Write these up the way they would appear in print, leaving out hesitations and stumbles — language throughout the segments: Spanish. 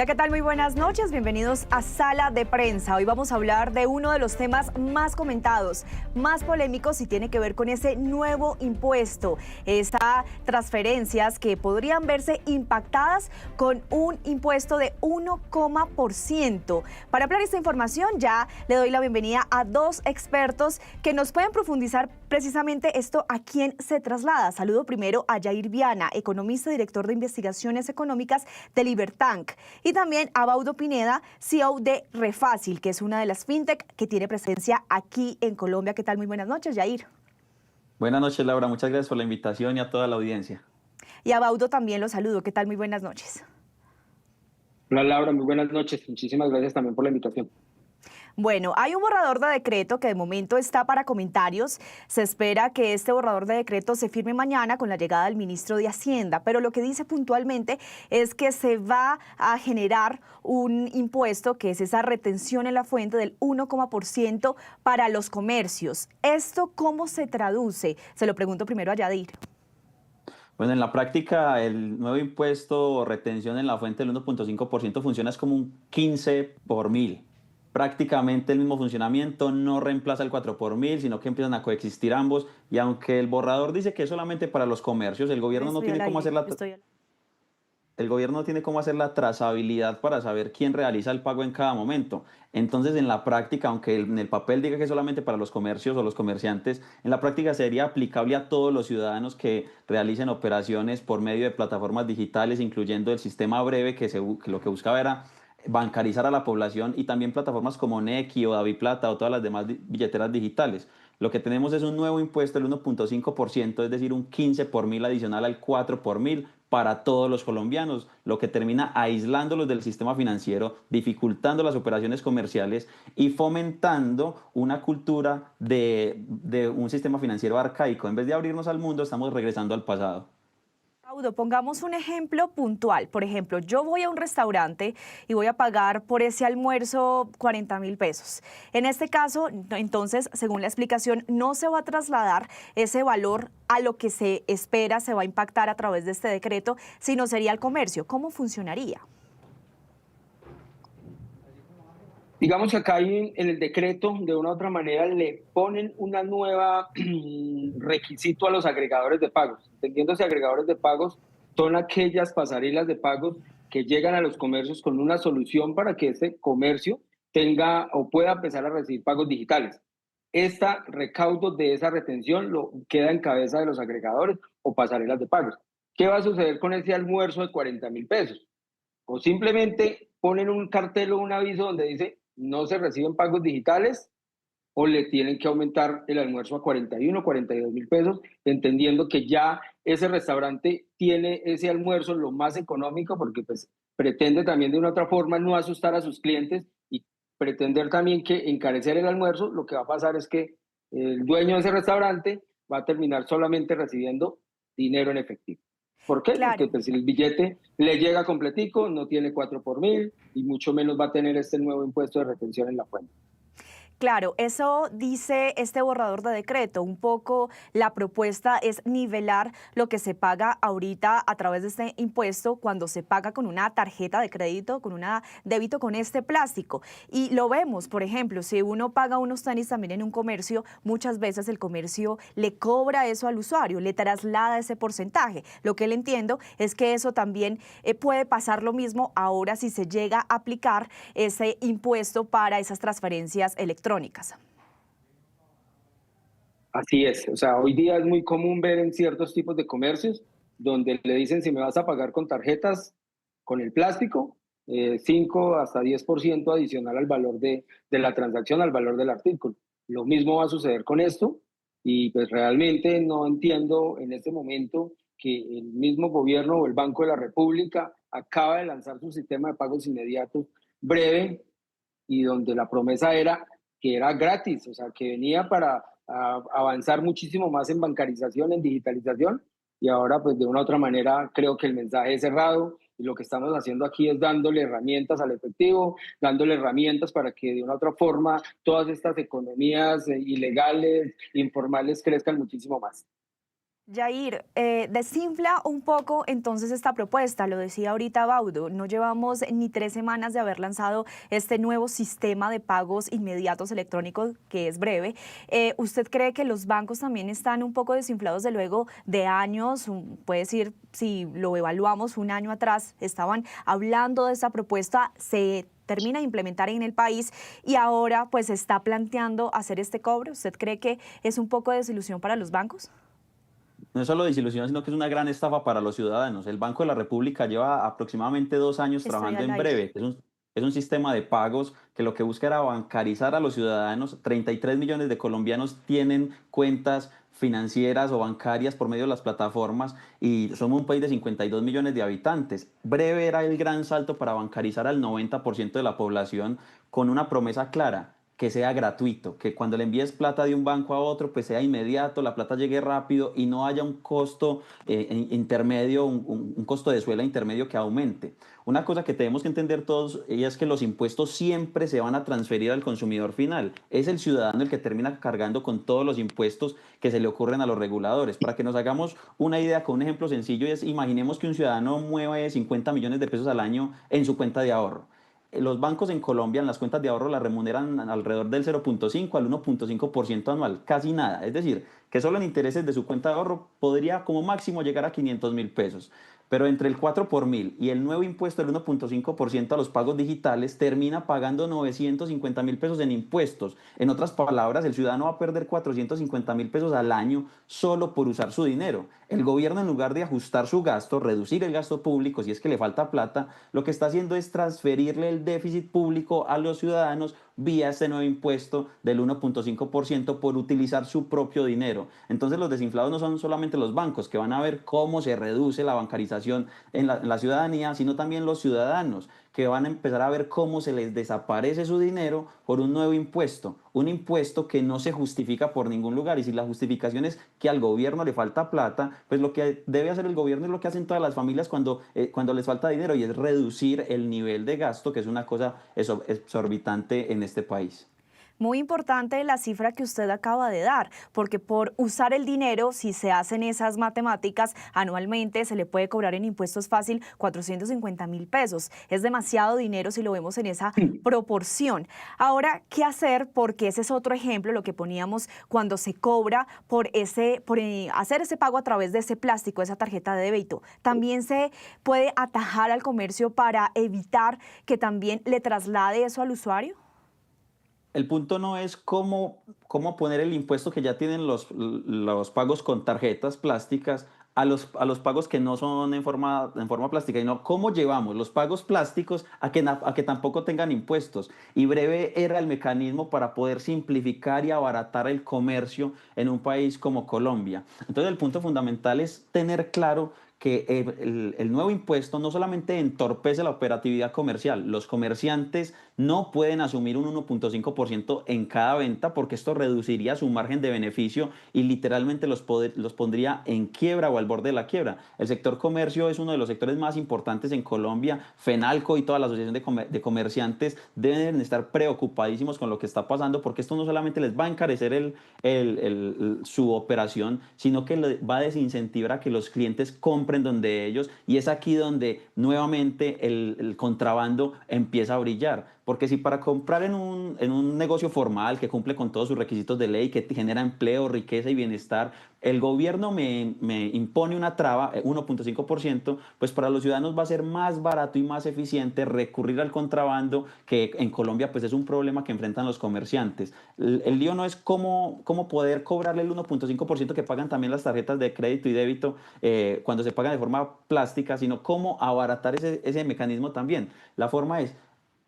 Hola, ¿qué tal? Muy buenas noches, bienvenidos a Sala de Prensa. Hoy vamos a hablar de uno de los temas más comentados, más polémicos y tiene que ver con ese nuevo impuesto, estas transferencias que podrían verse impactadas con un impuesto de 1%. Para hablar esta información ya le doy la bienvenida a dos expertos que nos pueden profundizar precisamente esto a quién se traslada. Saludo primero a Yair Viana, economista y director de investigaciones económicas de Libertank. Y también a Baudo Pineda, CEO de Refácil, que es una de las fintech que tiene presencia aquí en Colombia. ¿Qué tal? Muy buenas noches, Yair. Buenas noches, Laura. Muchas gracias por la invitación y a toda la audiencia. Y a Baudo también lo saludo. ¿Qué tal? Muy buenas noches. Hola Laura, muy buenas noches. Muchísimas gracias también por la invitación. Bueno, hay un borrador de decreto que de momento está para comentarios. Se espera que este borrador de decreto se firme mañana con la llegada del ministro de Hacienda, pero lo que dice puntualmente es que se va a generar un impuesto que es esa retención en la fuente del 1% para los comercios. ¿Esto cómo se traduce? Se lo pregunto primero a Yadir. Bueno, en la práctica, el nuevo impuesto o retención en la fuente del 1.5% funciona es como un 15 por mil. Prácticamente el mismo funcionamiento, no reemplaza el 4 por mil, sino que empiezan a coexistir ambos. Y aunque el borrador dice que es solamente para los comercios, el gobierno no tiene cómo hacer el gobierno no tiene cómo hacer la trazabilidad para saber quién realiza el pago en cada momento. Entonces, en la práctica, aunque en el papel diga que es solamente para los comercios o los comerciantes, en la práctica sería aplicable a todos los ciudadanos que realicen operaciones por medio de plataformas digitales, incluyendo el sistema Breve, que lo que buscaba era bancarizar a la población, y también plataformas como Nequi o DaviPlata o todas las demás billeteras digitales. Lo que tenemos es un nuevo impuesto del 1.5%, es decir, un 15 por mil adicional al 4 por mil para todos los colombianos, lo que termina aislándolos del sistema financiero, dificultando las operaciones comerciales y fomentando una cultura de un sistema financiero arcaico. En vez de abrirnos al mundo, estamos regresando al pasado. Baudo, pongamos un ejemplo puntual. Por ejemplo, yo voy a un restaurante y voy a pagar por ese almuerzo 40.000 pesos. En este caso, entonces, según la explicación, no se va a trasladar ese valor a lo que se espera, se va a impactar a través de este decreto, sino sería el comercio. ¿Cómo funcionaría? Digamos que acá hay en el decreto, de una u otra manera, le ponen una nueva requisito a los agregadores de pagos. Entendiéndose agregadores de pagos, son aquellas pasarelas de pagos que llegan a los comercios con una solución para que ese comercio tenga o pueda empezar a recibir pagos digitales. Esta recaudo de esa retención lo queda en cabeza de los agregadores o pasarelas de pagos. ¿Qué va a suceder con ese almuerzo de 40.000 pesos? O simplemente ponen un cartel o un aviso donde dice no se reciben pagos digitales, o le tienen que aumentar el almuerzo a 41, 42.000 pesos, entendiendo que ya ese restaurante tiene ese almuerzo lo más económico, porque pues pretende también de una otra forma no asustar a sus clientes y pretender también que encarecer el almuerzo. Lo que va a pasar es que el dueño de ese restaurante va a terminar solamente recibiendo dinero en efectivo. ¿Por qué? Porque Claro. pues, si el billete le llega completico, no tiene 4 por mil y mucho menos va a tener este nuevo impuesto de retención en la fuente. Claro, eso dice este borrador de decreto. Un poco la propuesta es nivelar lo que se paga ahorita a través de este impuesto cuando se paga con una tarjeta de crédito, con una débito con este plástico. Y lo vemos, por ejemplo, si uno paga unos tenis también en un comercio, muchas veces el comercio le cobra eso al usuario, le traslada ese porcentaje. Lo que le entiendo es que eso también puede pasar lo mismo ahora si se llega a aplicar ese impuesto para esas transferencias electrónicas. Así es, o sea, hoy día es muy común ver en ciertos tipos de comercios donde le dicen si me vas a pagar con tarjetas, con el plástico, 5 hasta 10% adicional al valor de la transacción, al valor del artículo. Lo mismo va a suceder con esto y pues realmente no entiendo en este momento que el mismo gobierno o el Banco de la República acaba de lanzar su sistema de pagos inmediatos breve, y donde la promesa era que era gratis, o sea, que venía para avanzar muchísimo más en bancarización, en digitalización, y ahora pues de una u otra manera creo que el mensaje es cerrado y lo que estamos haciendo aquí es dándole herramientas al efectivo, dándole herramientas para que de una u otra forma todas estas economías ilegales, informales crezcan muchísimo más. Yair, desinfla un poco entonces esta propuesta, lo decía ahorita Baudo, no llevamos ni 3 semanas de haber lanzado este nuevo sistema de pagos inmediatos electrónicos que es breve. ¿Usted cree que los bancos también están un poco desinflados de luego de años? Puede decir, si lo evaluamos un año atrás, estaban hablando de esta propuesta, se termina de implementar en el país y ahora pues se está planteando hacer este cobro. ¿Usted cree que es un poco de desilusión para los bancos? No es solo desilusión, sino que es una gran estafa para los ciudadanos. El Banco de la República lleva aproximadamente 2 años Estoy trabajando al en aire. breve. Es un sistema de pagos que lo que busca era bancarizar a los ciudadanos. 33 millones de colombianos tienen cuentas financieras o bancarias por medio de las plataformas y somos un país de 52 millones de habitantes. Breve era el gran salto para bancarizar al 90% de la población con una promesa clara: que sea gratuito, que cuando le envíes plata de un banco a otro, pues sea inmediato, la plata llegue rápido y no haya un costo intermedio, un costo de suela intermedio que aumente. Una cosa que tenemos que entender todos y es que los impuestos siempre se van a transferir al consumidor final. Es el ciudadano el que termina cargando con todos los impuestos que se le ocurren a los reguladores. Para que nos hagamos una idea con un ejemplo sencillo, es imaginemos que un ciudadano mueve 50 millones de pesos al año en su cuenta de ahorro. Los bancos en Colombia en las cuentas de ahorro la remuneran alrededor del 0,5 al 1,5% anual, casi nada. Es decir, que solo en intereses de su cuenta de ahorro podría como máximo llegar a 500.000 pesos. Pero entre el 4 por mil y el nuevo impuesto del 1,5% a los pagos digitales, termina pagando 950.000 pesos en impuestos. En otras palabras, el ciudadano va a perder 450.000 pesos al año solo por usar su dinero. El gobierno, en lugar de ajustar su gasto, reducir el gasto público si es que le falta plata, lo que está haciendo es transferirle el déficit público a los ciudadanos vía este nuevo impuesto del 1,5% por utilizar su propio dinero. Entonces los desinflados no son solamente los bancos que van a ver cómo se reduce la bancarización en la ciudadanía, sino también los ciudadanos que van a empezar a ver cómo se les desaparece su dinero por un nuevo impuesto, un impuesto que no se justifica por ningún lugar. Y si la justificación es que al gobierno le falta plata, pues lo que debe hacer el gobierno es lo que hacen todas las familias cuando les falta dinero, y es reducir el nivel de gasto, que es una cosa exorbitante en este país. Muy importante la cifra que usted acaba de dar, porque por usar el dinero, si se hacen esas matemáticas, anualmente se le puede cobrar en impuestos fácil 450.000 pesos. Es demasiado dinero si lo vemos en esa proporción. Ahora, ¿qué hacer? Porque ese es otro ejemplo, lo que poníamos cuando se cobra por hacer ese pago a través de ese plástico, esa tarjeta de débito. También se puede atajar al comercio para evitar que también le traslade eso al usuario. El punto no es cómo poner el impuesto que ya tienen los pagos con tarjetas plásticas a los pagos que no son en forma plástica, sino cómo llevamos los pagos plásticos a que tampoco tengan impuestos. Y breve era el mecanismo para poder simplificar y abaratar el comercio en un país como Colombia. Entonces el punto fundamental es tener claro que el nuevo impuesto no solamente entorpece la operatividad comercial. Los comerciantes no pueden asumir un 1,5% en cada venta, porque esto reduciría su margen de beneficio y literalmente los pondría en quiebra o al borde de la quiebra. El sector comercio es uno de los sectores más importantes en Colombia. FENALCO y toda la asociación de comerciantes deben estar preocupadísimos con lo que está pasando, porque esto no solamente les va a encarecer su operación, sino que va a desincentivar a que los clientes compren donde ellos, y es aquí donde nuevamente el contrabando empieza a brillar. Porque si para comprar en un negocio formal que cumple con todos sus requisitos de ley, que genera empleo, riqueza y bienestar, el gobierno me impone una traba, 1,5%, pues para los ciudadanos va a ser más barato y más eficiente recurrir al contrabando, que en Colombia pues es un problema que enfrentan los comerciantes. El lío no es cómo poder cobrarle el 1,5% que pagan también las tarjetas de crédito y débito cuando se pagan de forma plástica, sino cómo abaratar ese mecanismo también. La forma es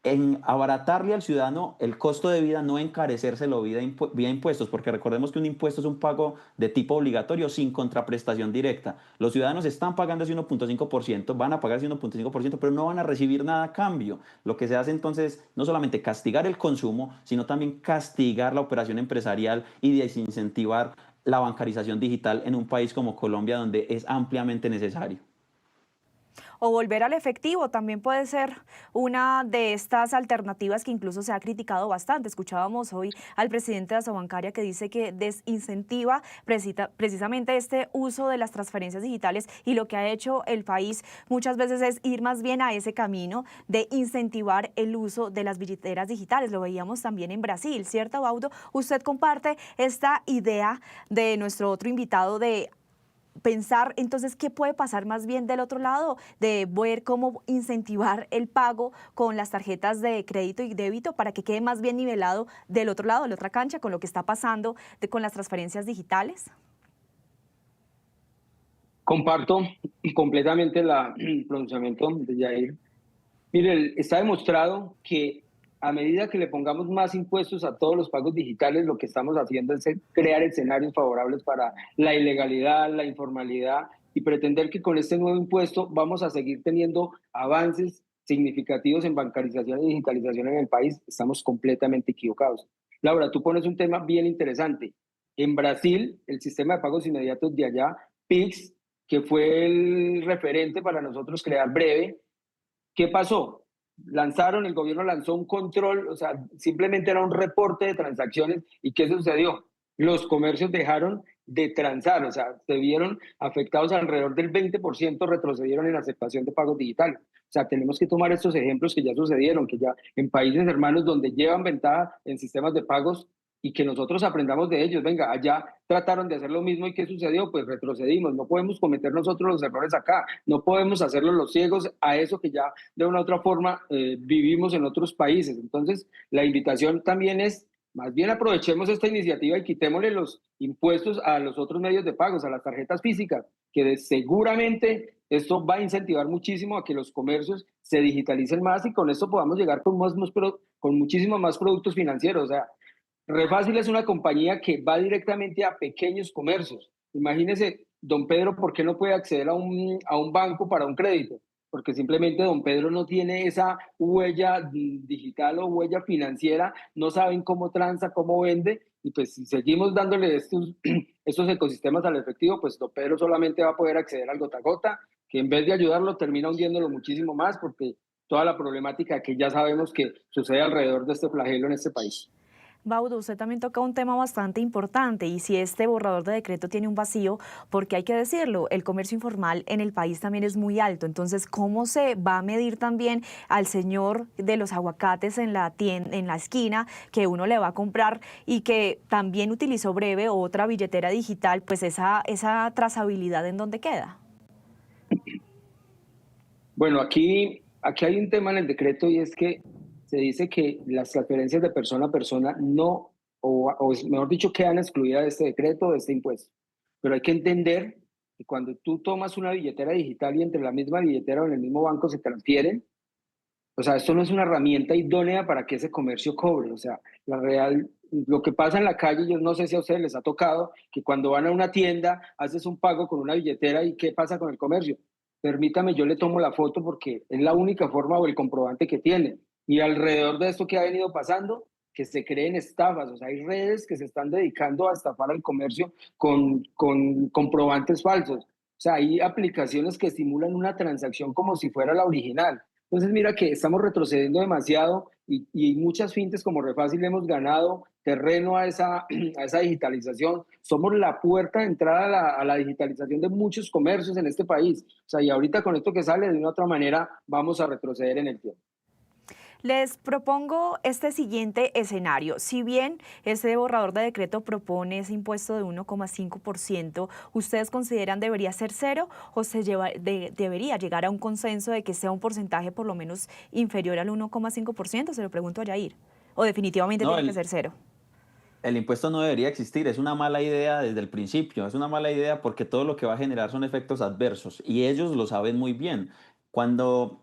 en abaratarle al ciudadano el costo de vida, no encarecérselo vía impuestos, porque recordemos que un impuesto es un pago de tipo obligatorio sin contraprestación directa. Los ciudadanos están pagando ese 1,5%, van a pagar ese 1,5%, pero no van a recibir nada a cambio. Lo que se hace entonces es no solamente castigar el consumo, sino también castigar la operación empresarial y desincentivar la bancarización digital en un país como Colombia, donde es ampliamente necesario. O volver al efectivo también puede ser una de estas alternativas que incluso se ha criticado bastante. Escuchábamos hoy al presidente de Asobancaria que dice que desincentiva precisamente este uso de las transferencias digitales, y lo que ha hecho el país muchas veces es ir más bien a ese camino de incentivar el uso de las billeteras digitales. Lo veíamos también en Brasil, ¿cierto, Baudo? Usted comparte esta idea de nuestro otro invitado de pensar entonces qué puede pasar más bien del otro lado, de ver cómo incentivar el pago con las tarjetas de crédito y débito para que quede más bien nivelado del otro lado, de la otra cancha, con lo que está pasando con las transferencias digitales. Comparto completamente el pronunciamiento de Yair. Mire, está demostrado que a medida que le pongamos más impuestos a todos los pagos digitales, lo que estamos haciendo es crear escenarios favorables para la ilegalidad, la informalidad, y pretender que con este nuevo impuesto vamos a seguir teniendo avances significativos en bancarización y digitalización en el país. Estamos completamente equivocados. Laura, tú pones un tema bien interesante. En Brasil, el sistema de pagos inmediatos de allá, Pix, que fue el referente para nosotros crear Breve, ¿qué pasó? El gobierno lanzó un control, o sea, simplemente era un reporte de transacciones. ¿Y qué sucedió? Los comercios dejaron de transar, o sea, se vieron afectados alrededor del 20%, retrocedieron en aceptación de pagos digitales. O sea, tenemos que tomar estos ejemplos que ya sucedieron, que ya en países hermanos donde llevan ventaja en sistemas de pagos, y que nosotros aprendamos de ellos. Venga, allá trataron de hacer lo mismo y ¿qué sucedió? Pues retrocedimos. No podemos cometer nosotros los errores acá, no podemos hacerlo los ciegos a eso que ya de una u otra forma vivimos en otros países. Entonces, la invitación también es, más bien aprovechemos esta iniciativa y quitémosle los impuestos a los otros medios de pagos, a las tarjetas físicas, que seguramente esto va a incentivar muchísimo a que los comercios se digitalicen más, y con esto podamos llegar con muchísimos más productos financieros. O sea, Refácil es una compañía que va directamente a pequeños comercios. Imagínese, don Pedro, ¿por qué no puede acceder a un banco para un crédito? Porque simplemente don Pedro no tiene esa huella digital o huella financiera, no saben cómo transa, cómo vende, y pues si seguimos dándole estos ecosistemas al efectivo, pues don Pedro solamente va a poder acceder al gota a gota, que en vez de ayudarlo termina hundiéndolo muchísimo más, porque toda la problemática que ya sabemos que sucede alrededor de este flagelo en este país. Baudo, usted también toca un tema bastante importante, y si este borrador de decreto tiene un vacío, porque hay que decirlo, el comercio informal en el país también es muy alto. Entonces, ¿cómo se va a medir también al señor de los aguacates en la tienda, en la esquina, que uno le va a comprar y que también utilizó Breve o otra billetera digital? Pues esa trazabilidad, ¿en dónde queda? Bueno, aquí hay un tema en el decreto, y es que se dice que las transferencias de persona a persona no, mejor dicho, quedan excluidas de este decreto, de este impuesto. Pero hay que entender que cuando tú tomas una billetera digital y entre la misma billetera o en el mismo banco se transfieren, o sea, esto no es una herramienta idónea para que ese comercio cobre. O sea, lo que pasa en la calle, yo no sé si a ustedes les ha tocado, que cuando van a una tienda, haces un pago con una billetera, y ¿qué pasa con el comercio? Permítame, yo le tomo la foto porque es la única forma o el comprobante que tiene. Y alrededor de esto que ha venido pasando, que se creen estafas. O sea, hay redes que se están dedicando a estafar al comercio con comprobantes falsos. O sea, hay aplicaciones que simulan una transacción como si fuera la original. Entonces, mira que estamos retrocediendo demasiado, y muchas fintechs como Refácil hemos ganado terreno a esa digitalización. Somos la puerta de entrada a la digitalización de muchos comercios en este país. O sea, y ahorita con esto que sale, de una u otra manera, vamos a retroceder en el tiempo. Les propongo este siguiente escenario. Si bien este borrador de decreto propone ese impuesto de 1,5%, ¿ustedes consideran debería ser cero, o debería llegar a un consenso de que sea un porcentaje por lo menos inferior al 1,5%? Se lo pregunto a Yair. ¿O definitivamente No, tiene que ser cero? el impuesto no debería existir, es una mala idea desde el principio, es una mala idea porque todo lo que va a generar son efectos adversos y ellos lo saben muy bien. Cuando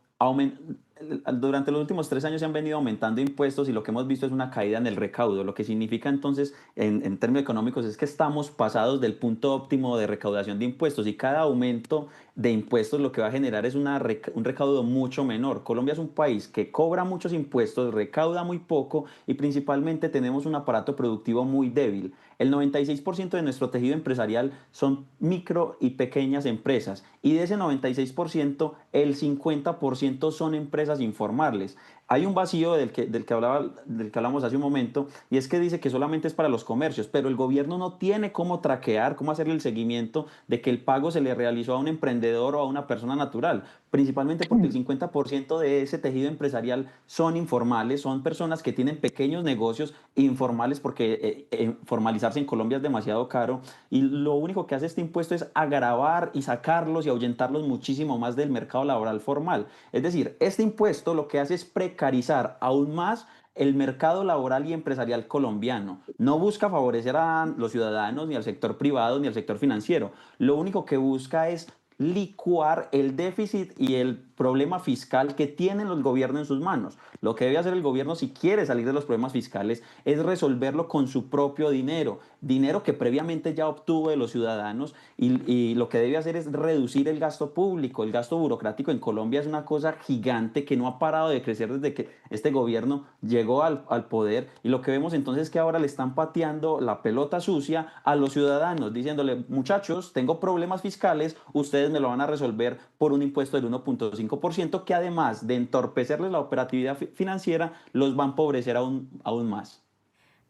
Durante los últimos 3 años se han venido aumentando impuestos y lo que hemos visto es una caída en el recaudo. Lo que significa entonces, en términos económicos, es que estamos pasados del punto óptimo de recaudación de impuestos y cada aumento de impuestos lo que va a generar es un recaudo mucho menor. Colombia es un país que cobra muchos impuestos, recauda muy poco y principalmente tenemos un aparato productivo muy débil. El 96% de nuestro tejido empresarial son micro y pequeñas empresas y de ese 96% el 50% son empresas informales. Hay un vacío del que hablamos hace un momento y es que dice que solamente es para los comercios, pero el gobierno no tiene cómo traquear, cómo hacerle el seguimiento de que el pago se le realizó a un emprendedor o a una persona natural, principalmente porque el 50% de ese tejido empresarial son informales, son personas que tienen pequeños negocios informales porque formalizarse en Colombia es demasiado caro y lo único que hace este impuesto es agravar y sacarlos y ahuyentarlos muchísimo más del mercado laboral formal. Es decir, este impuesto lo que hace es precarizar aún más el mercado laboral y empresarial colombiano. No busca favorecer a los ciudadanos, ni al sector privado, ni al sector financiero. Lo único que busca es licuar el déficit y el problema fiscal que tienen los gobiernos en sus manos. Lo que debe hacer el gobierno si quiere salir de los problemas fiscales es resolverlo con su propio dinero, dinero que previamente ya obtuvo de los ciudadanos y lo que debe hacer es reducir el gasto público. El gasto burocrático en Colombia es una cosa gigante que no ha parado de crecer desde que este gobierno llegó al poder y lo que vemos entonces es que ahora le están pateando la pelota sucia a los ciudadanos, diciéndole, muchachos, tengo problemas fiscales, ustedes me lo van a resolver por un impuesto del 1.5% que además de entorpecerles la operatividad financiera, los va a empobrecer aún más.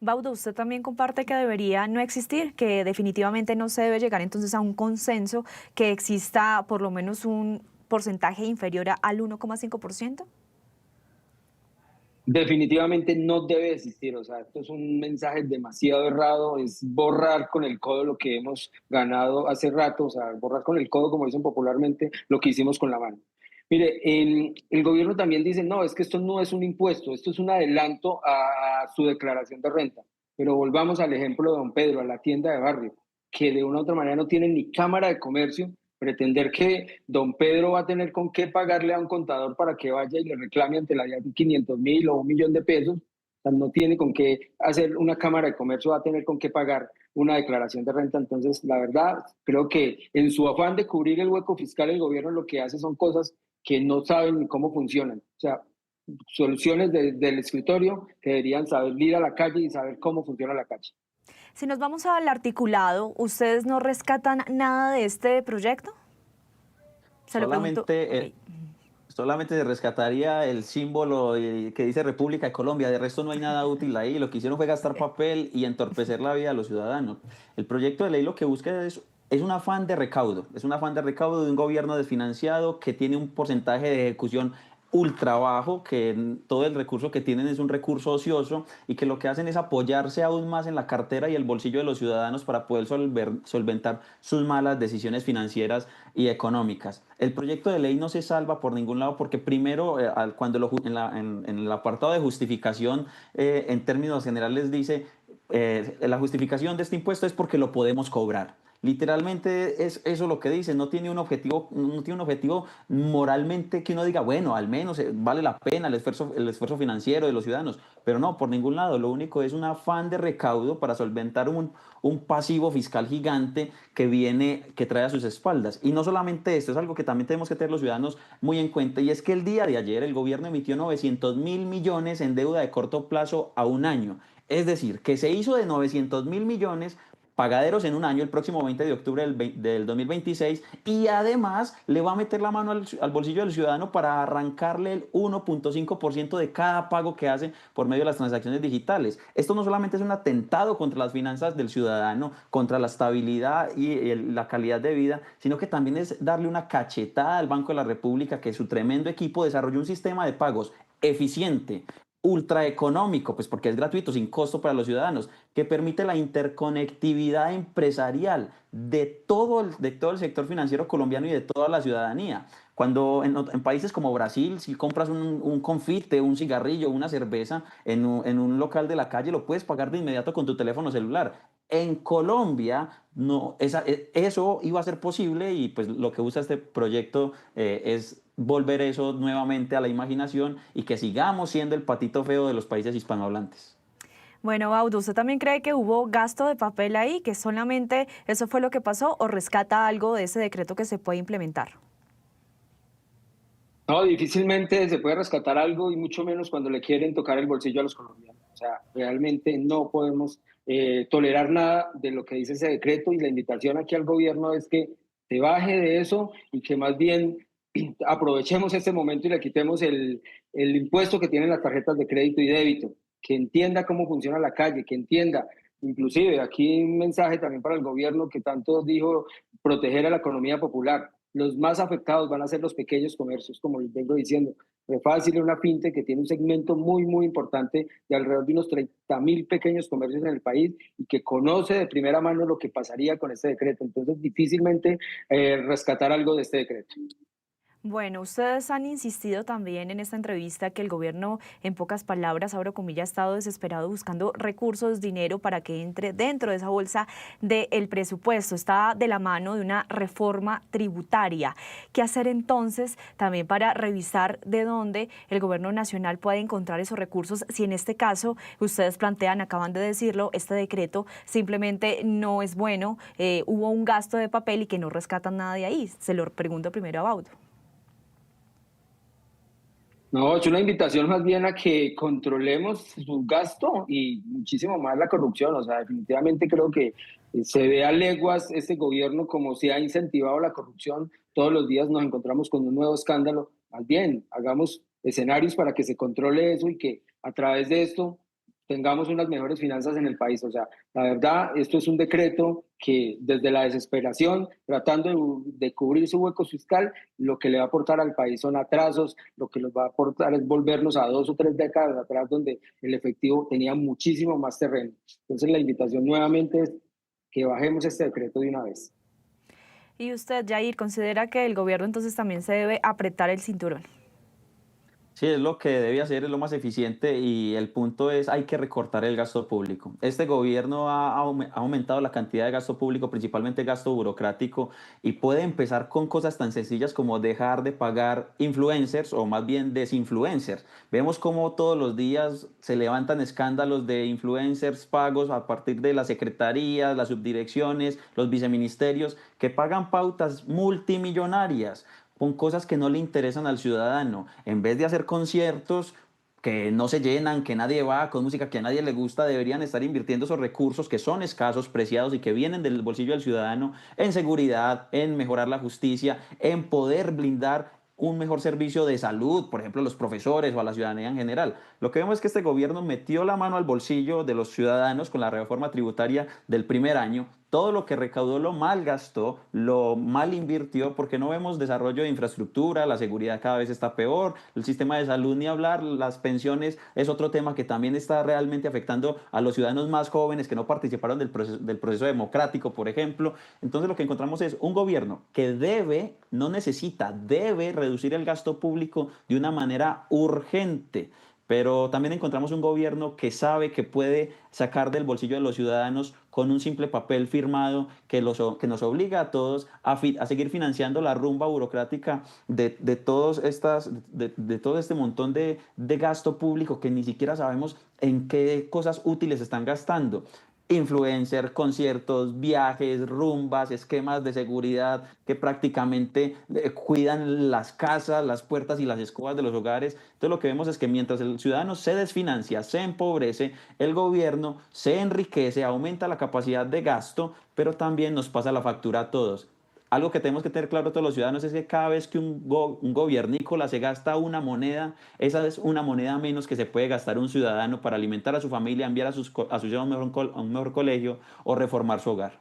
Baudo, usted también comparte que debería no existir, que definitivamente no se debe llegar entonces a un consenso, que exista por lo menos un porcentaje inferior al 1,5%. Definitivamente no debe existir, o sea, esto es un mensaje demasiado errado, es borrar con el codo lo que hemos ganado hace rato, o sea, borrar con el codo, como dicen popularmente, lo que hicimos con la mano. Mire, el gobierno también dice, no, es que esto no es un impuesto, esto es un adelanto a su declaración de renta. Pero volvamos al ejemplo de don Pedro, a la tienda de barrio, que de una u otra manera no tiene ni cámara de comercio. Pretender que don Pedro va a tener con qué pagarle a un contador para que vaya y le reclame ante la DIAN 500.000 o 1.000.000 de pesos, o sea, no tiene con qué hacer una cámara de comercio, va a tener con qué pagar una declaración de renta. Entonces, la verdad, creo que en su afán de cubrir el hueco fiscal, el gobierno lo que hace son cosas que no saben ni cómo funcionan. O sea, soluciones del escritorio que deberían saber ir a la calle y saber cómo funciona la calle. Si nos vamos al articulado, ¿ustedes no rescatan nada de este proyecto? Se lo pregunto. Solamente, solamente se rescataría el símbolo que dice República de Colombia, de resto no hay nada útil ahí, lo que hicieron fue gastar papel y entorpecer la vida de los ciudadanos. El proyecto de ley lo que busca es un afán de recaudo, es un afán de recaudo de un gobierno desfinanciado que tiene un porcentaje de ejecución ultra bajo, que todo el recurso que tienen es un recurso ocioso y que lo que hacen es apoyarse aún más en la cartera y el bolsillo de los ciudadanos para poder solventar sus malas decisiones financieras y económicas. El proyecto de ley no se salva por ningún lado porque primero, cuando en el apartado de justificación, en términos generales dice, la justificación de este impuesto es porque lo podemos cobrar. Literalmente es eso lo que dice, no tiene un objetivo moralmente que uno diga, bueno, al menos vale la pena el esfuerzo financiero de los ciudadanos, pero no, por ningún lado, lo único es un afán de recaudo para solventar un pasivo fiscal gigante que trae a sus espaldas. Y no solamente esto, es algo que también tenemos que tener los ciudadanos muy en cuenta, y es que el día de ayer el gobierno emitió 900.000 millones en deuda de corto plazo a un año. Es decir, que se hizo de 900.000 millones pagaderos en un año, el próximo 20 de octubre del 2026, y además le va a meter la mano al bolsillo del ciudadano para arrancarle el 1.5% de cada pago que hace por medio de las transacciones digitales. Esto no solamente es un atentado contra las finanzas del ciudadano, contra la estabilidad y la calidad de vida, sino que también es darle una cachetada al Banco de la República, que su tremendo equipo desarrolló un sistema de pagos eficiente, ultra económico, pues porque es gratuito, sin costo para los ciudadanos, que permite la interconectividad empresarial de todo el sector financiero colombiano y de toda la ciudadanía. Cuando en países como Brasil, si compras un confite, un cigarrillo, una cerveza en un local de la calle, lo puedes pagar de inmediato con tu teléfono celular. En Colombia no, eso iba a ser posible y pues lo que usa este proyecto es volver eso nuevamente a la imaginación y que sigamos siendo el patito feo de los países hispanohablantes. Bueno, Baudo, ¿usted también cree que hubo gasto de papel ahí, que solamente eso fue lo que pasó, o rescata algo de ese decreto que se puede implementar? No, difícilmente se puede rescatar algo y mucho menos cuando le quieren tocar el bolsillo a los colombianos. O sea, realmente no podemos tolerar nada de lo que dice ese decreto y la invitación aquí al gobierno es que se baje de eso y que más bien aprovechemos este momento y le quitemos el impuesto que tienen las tarjetas de crédito y débito, que entienda cómo funciona la calle, que entienda. Inclusive aquí un mensaje también para el gobierno que tanto dijo proteger a la economía popular. Los más afectados van a ser los pequeños comercios, como les vengo diciendo. Refácil es una fintech que tiene un segmento muy, muy importante de alrededor de unos 30.000 pequeños comercios en el país y que conoce de primera mano lo que pasaría con este decreto. Entonces, difícilmente rescatar algo de este decreto. Bueno, ustedes han insistido también en esta entrevista que el gobierno, en pocas palabras, abro comillas, ha estado desesperado buscando recursos, dinero para que entre dentro de esa bolsa del presupuesto. Está de la mano de una reforma tributaria. ¿Qué hacer entonces también para revisar de dónde el gobierno nacional puede encontrar esos recursos? Si en este caso ustedes plantean, acaban de decirlo, este decreto simplemente no es bueno, hubo un gasto de papel y que no rescatan nada de ahí. Se lo pregunto primero a Baudo. No, es una invitación más bien a que controlemos su gasto y muchísimo más la corrupción. O sea, definitivamente creo que se ve a leguas este gobierno como se ha incentivado la corrupción. Todos los días nos encontramos con un nuevo escándalo. Más bien, hagamos escenarios para que se controle eso y que a través de esto tengamos unas mejores finanzas en el país. O sea, la verdad, esto es un decreto que desde la desesperación, tratando de cubrir su hueco fiscal, lo que le va a aportar al país son atrasos, lo que nos va a aportar es volvernos a 2 o 3 décadas atrás donde el efectivo tenía muchísimo más terreno. Entonces la invitación nuevamente es que bajemos este decreto de una vez. ¿Y usted, Jair, considera que el gobierno entonces también se debe apretar el cinturón? Sí, es lo que debe hacer, es lo más eficiente y el punto es hay que recortar el gasto público. Este gobierno ha aumentado la cantidad de gasto público, principalmente gasto burocrático, y puede empezar con cosas tan sencillas como dejar de pagar influencers o más bien desinfluencers. Vemos cómo todos los días se levantan escándalos de influencers pagos a partir de las secretarías, las subdirecciones, los viceministerios, que pagan pautas multimillonarias con cosas que no le interesan al ciudadano. En vez de hacer conciertos que no se llenan, que nadie va, con música que a nadie le gusta, deberían estar invirtiendo esos recursos que son escasos, preciados y que vienen del bolsillo del ciudadano en seguridad, en mejorar la justicia, en poder blindar un mejor servicio de salud, por ejemplo, a los profesores o a la ciudadanía en general. Lo que vemos es que este gobierno metió la mano al bolsillo de los ciudadanos con la reforma tributaria del primer año. Todo lo que recaudó lo mal gastó, lo mal invirtió, porque no vemos desarrollo de infraestructura, la seguridad cada vez está peor, el sistema de salud ni hablar, las pensiones es otro tema que también está realmente afectando a los ciudadanos más jóvenes que no participaron del proceso democrático, por ejemplo. Entonces lo que encontramos es un gobierno que debe, no necesita, debe reducir el gasto público de una manera urgente. Pero también encontramos un gobierno que sabe que puede sacar del bolsillo de los ciudadanos con un simple papel firmado que nos obliga a todos a seguir financiando la rumba burocrática de todo este montón de gasto público que ni siquiera sabemos en qué cosas útiles están gastando. Influencer, conciertos, viajes, rumbas, esquemas de seguridad que prácticamente cuidan las casas, las puertas y las escobas de los hogares. Entonces lo que vemos es que mientras el ciudadano se desfinancia, se empobrece, el gobierno se enriquece, aumenta la capacidad de gasto, pero también nos pasa la factura a todos. Algo que tenemos que tener claro todos los ciudadanos es que cada vez que un gobiernícola se gasta una moneda, esa es una moneda menos que se puede gastar un ciudadano para alimentar a su familia, enviar a sus hijos a un mejor colegio o reformar su hogar.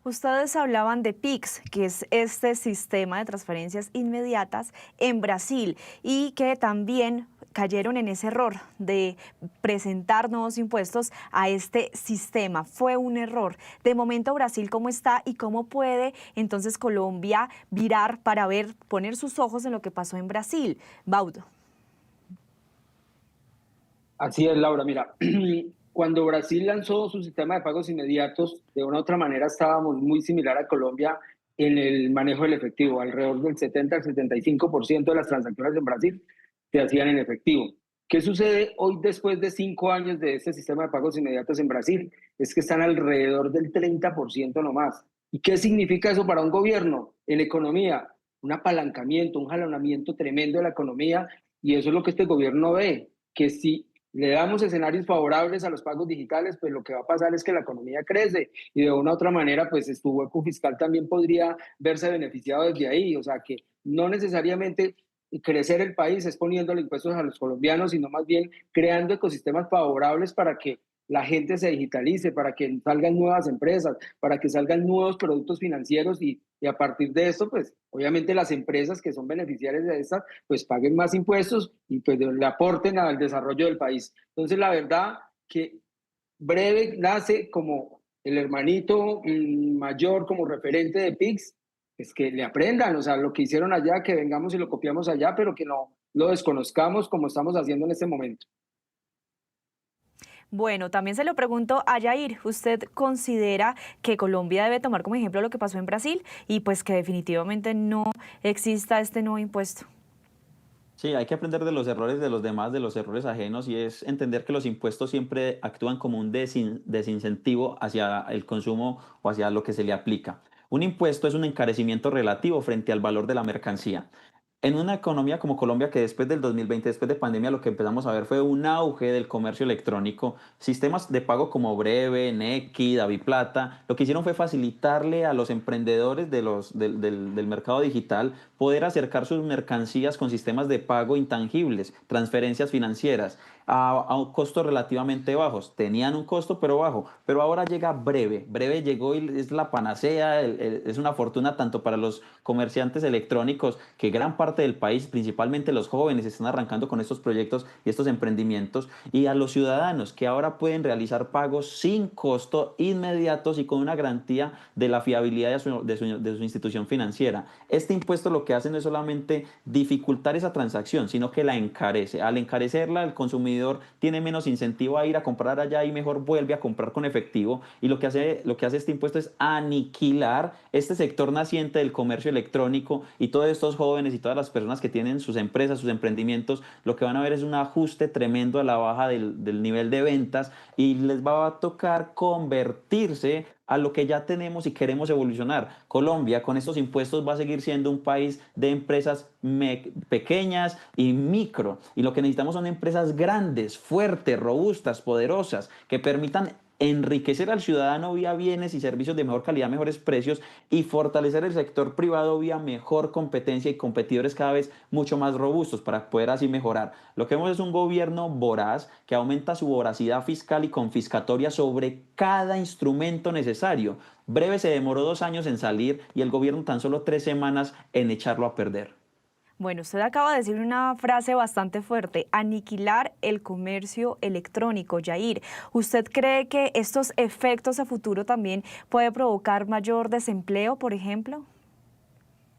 Ustedes hablaban de Pix, que es este sistema de transferencias inmediatas en Brasil y que también cayeron en ese error de presentar nuevos impuestos a este sistema. Fue un error. De momento, Brasil, ¿cómo está y cómo puede entonces Colombia virar para poner sus ojos en lo que pasó en Brasil? Baudo. Así es, Laura. Mira, Cuando Brasil lanzó su sistema de pagos inmediatos, de una u otra manera estábamos muy similar a Colombia en el manejo del efectivo. Alrededor del 70 al 75% de las transacciones en Brasil se hacían en efectivo. ¿Qué sucede hoy después de 5 años de este sistema de pagos inmediatos en Brasil? Es que están alrededor del 30% nomás. ¿Y qué significa eso para un gobierno? En economía, un apalancamiento, un jalonamiento tremendo de la economía, y eso es lo que este gobierno ve, que si le damos escenarios favorables a los pagos digitales, pues lo que va a pasar es que la economía crece y de una u otra manera, pues tu hueco fiscal también podría verse beneficiado desde ahí. O sea que no necesariamente crecer el país es poniéndole impuestos a los colombianos, sino más bien creando ecosistemas favorables para que la gente se digitalice, para que salgan nuevas empresas, para que salgan nuevos productos financieros y a partir de esto, pues obviamente las empresas que son beneficiarias de estas, pues paguen más impuestos y pues le aporten al desarrollo del país. Entonces, la verdad que Breve nace como el hermanito mayor, como referente de Pix, es que le aprendan, o sea, lo que hicieron allá, que vengamos y lo copiamos allá, pero que no lo desconozcamos como estamos haciendo en este momento. Bueno, también se lo pregunto a Yair, ¿usted considera que Colombia debe tomar como ejemplo lo que pasó en Brasil y pues que definitivamente no exista este nuevo impuesto? Sí, hay que aprender de los errores de los demás, de los errores ajenos, y es entender que los impuestos siempre actúan como un desincentivo hacia el consumo o hacia lo que se le aplica. Un impuesto es un encarecimiento relativo frente al valor de la mercancía. En una economía como Colombia, que después del 2020, después de pandemia, lo que empezamos a ver fue un auge del comercio electrónico, sistemas de pago como Breve, Nequi, DaviPlata, lo que hicieron fue facilitarle a los emprendedores del mercado digital poder acercar sus mercancías con sistemas de pago intangibles, transferencias financieras, a costos relativamente bajos. Tenían un costo, pero bajo. Pero ahora llega Breve. Breve llegó y es la panacea, es una fortuna tanto para los comerciantes electrónicos, que gran parte del país, principalmente los jóvenes, están arrancando con estos proyectos y estos emprendimientos, y a los ciudadanos que ahora pueden realizar pagos sin costo, inmediatos y con una garantía de la fiabilidad de su institución financiera. Este impuesto lo que hace no es solamente dificultar esa transacción, sino que la encarece. Al encarecerla, el consumidor tiene menos incentivo a ir a comprar allá y mejor vuelve a comprar con efectivo. Y lo que hace este impuesto es aniquilar este sector naciente del comercio electrónico, y todos estos jóvenes y todas las personas que tienen sus empresas, sus emprendimientos, lo que van a ver es un ajuste tremendo a la baja del nivel de ventas, y les va a tocar convertirse a lo que ya tenemos y queremos evolucionar. Colombia con estos impuestos va a seguir siendo un país de empresas pequeñas y micro, y lo que necesitamos son empresas grandes, fuertes, robustas, poderosas, que permitan enriquecer al ciudadano vía bienes y servicios de mejor calidad, mejores precios, y fortalecer el sector privado vía mejor competencia y competidores cada vez mucho más robustos para poder así mejorar. Lo que vemos es un gobierno voraz que aumenta su voracidad fiscal y confiscatoria sobre cada instrumento necesario. Breve se demoró 2 años en salir y el gobierno tan solo 3 semanas en echarlo a perder. Bueno, usted acaba de decir una frase bastante fuerte, aniquilar el comercio electrónico, Yair. ¿Usted cree que estos efectos a futuro también puede provocar mayor desempleo, por ejemplo?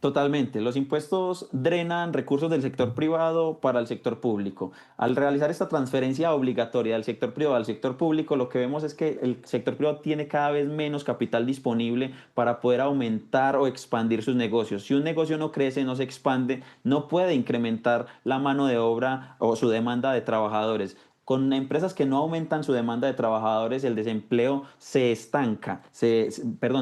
Totalmente. Los impuestos drenan recursos del sector privado para el sector público. Al realizar esta transferencia obligatoria del sector privado al sector público, lo que vemos es que el sector privado tiene cada vez menos capital disponible para poder aumentar o expandir sus negocios. Si un negocio no crece, no se expande, no puede incrementar la mano de obra o su demanda de trabajadores. Con empresas que no aumentan su demanda de trabajadores, el desempleo se estanca,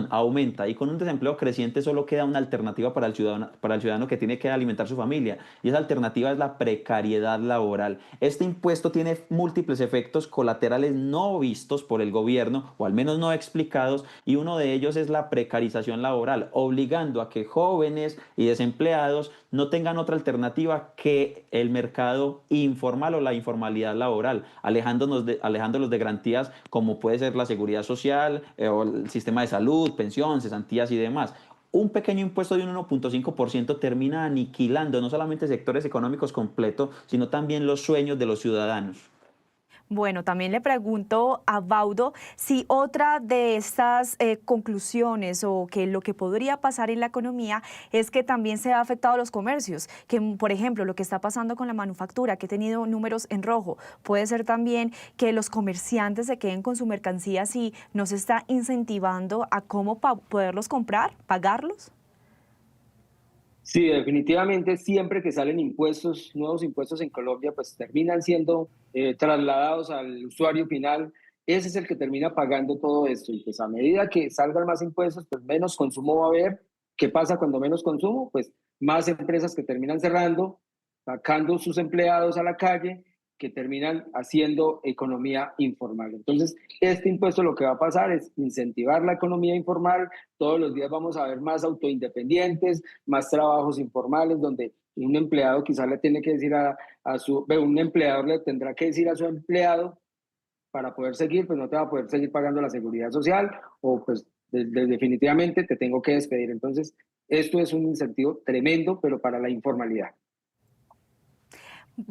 aumenta, y con un desempleo creciente solo queda una alternativa para el ciudadano que tiene que alimentar su familia, y esa alternativa es la precariedad laboral. Este impuesto tiene múltiples efectos colaterales no vistos por el gobierno, o al menos no explicados, y uno de ellos es la precarización laboral, obligando a que jóvenes y desempleados no tengan otra alternativa que el mercado informal o la informalidad laboral, alejándolos de garantías como puede ser la seguridad social, o el sistema de salud, pensión, cesantías y demás. Un pequeño impuesto de un 1,5% termina aniquilando no solamente sectores económicos completos, sino también los sueños de los ciudadanos. Bueno, también le pregunto a Baudo si otra de estas conclusiones o que lo que podría pasar en la economía es que también se ha afectado a los comercios, que por ejemplo lo que está pasando con la manufactura, que ha tenido números en rojo, puede ser también que los comerciantes se queden con su mercancía si no se está incentivando a cómo poderlos comprar, pagarlos. Sí, definitivamente siempre que salen impuestos, nuevos impuestos en Colombia, pues terminan siendo trasladados al usuario final. Ese es el que termina pagando todo esto. Y pues a medida que salgan más impuestos, pues menos consumo va a haber. ¿Qué pasa cuando menos consumo? Pues más empresas que terminan cerrando, sacando sus empleados a la calle, que terminan haciendo economía informal. Entonces, este impuesto lo que va a pasar es incentivar la economía informal. Todos los días vamos a ver más autoindependientes, más trabajos informales, donde un empleado quizás le tiene que decir un empleador le tendrá que decir a su empleado para poder seguir, pues no te va a poder seguir pagando la seguridad social o pues definitivamente te tengo que despedir. Entonces, esto es un incentivo tremendo, pero para la informalidad.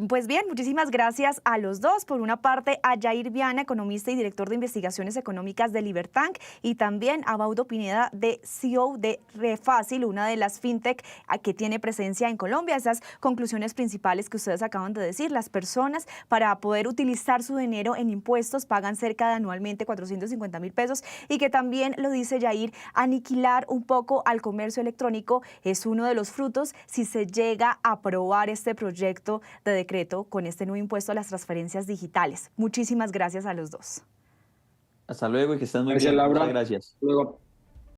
Pues bien, muchísimas gracias a los dos. Por una parte, a Yair Viana, economista y director de investigaciones económicas de Libertank, y también a Baudo Pineda, de CEO de Refácil, una de las fintech que tiene presencia en Colombia. Esas conclusiones principales que ustedes acaban de decir: las personas para poder utilizar su dinero en impuestos pagan cerca de anualmente 450.000 pesos, y que también, lo dice Yair, aniquilar un poco al comercio electrónico es uno de los frutos si se llega a aprobar este proyecto de decreto con este nuevo impuesto a las transferencias digitales. Muchísimas gracias a los dos. Hasta luego y que estén muy Gracias, bien. Laura. Muchas gracias. Luego.